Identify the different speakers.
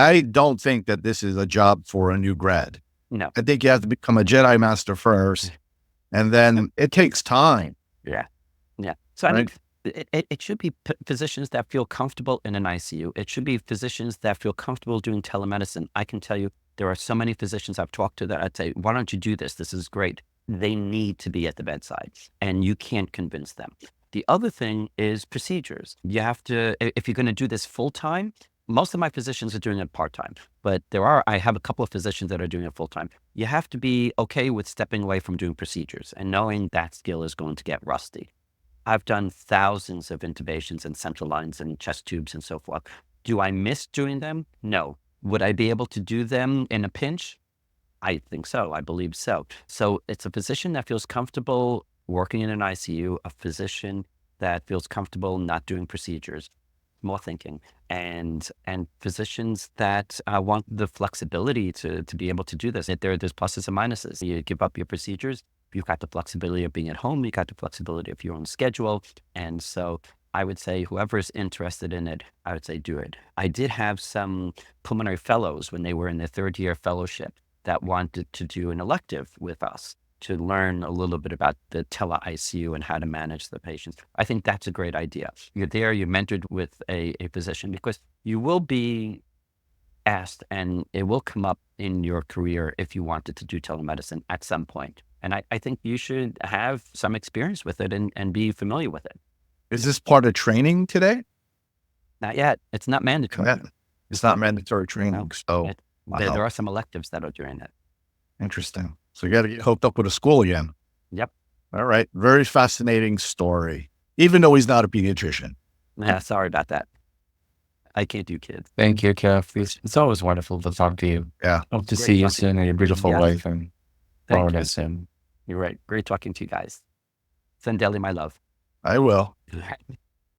Speaker 1: I don't think that this is a job for a new grad.
Speaker 2: No.
Speaker 1: I think you have to become a Jedi master first, and then it takes time.
Speaker 2: Yeah. Yeah. So I
Speaker 1: Right.
Speaker 2: think it should be physicians that feel comfortable in an ICU. It should be physicians that feel comfortable doing telemedicine. I can tell you, there are so many physicians I've talked to that I'd say, why don't you do this? This is great. They need to be at the bedside, and you can't convince them. The other thing is procedures. You have to, if you're going to do this full time, most of my physicians are doing it part time, but I have a couple of physicians that are doing it full time. You have to be okay with stepping away from doing procedures and knowing that skill is going to get rusty. I've done thousands of intubations and central lines and chest tubes and so forth. Do I miss doing them? No. Would I be able to do them in a pinch? I think so. I believe so. So it's a physician that feels comfortable working in an ICU, a physician that feels comfortable not doing procedures, more thinking, and physicians that want the flexibility to be able to do this. There's pluses and minuses. You give up your procedures, you've got the flexibility of being at home, you got the flexibility of your own schedule. And so I would say whoever's interested in it, I would say do it. I did have some pulmonary fellows when they were in their third year fellowship that wanted to do an elective with us to learn a little bit about the Tele ICU and how to manage the patients. I think that's a great idea. You're there, you're mentored with a physician, because you will be asked and it will come up in your career if you wanted to do telemedicine at some point. And I think you should have some experience with it and be familiar with it.
Speaker 1: Is this part of training today?
Speaker 2: Not yet. It's not mandatory.
Speaker 1: It's not mandatory training.
Speaker 2: No.
Speaker 1: So wow.
Speaker 2: There are some electives that are doing it.
Speaker 1: Interesting. So you got to get hooked up with a school again.
Speaker 2: Yep.
Speaker 1: All right. Very fascinating story, even though he's not a pediatrician.
Speaker 2: Yeah, sorry about that. I can't do kids.
Speaker 3: Thank you, Kev. It's always wonderful to talk to you.
Speaker 1: Yeah.
Speaker 3: Hope to
Speaker 2: Great
Speaker 3: see you
Speaker 2: talking.
Speaker 3: soon and your beautiful
Speaker 2: Yes.
Speaker 3: wife and
Speaker 2: Thank
Speaker 3: forward
Speaker 2: you.
Speaker 3: us soon.
Speaker 2: You're right. Great talking to you guys. Send Deli my love.
Speaker 1: I will.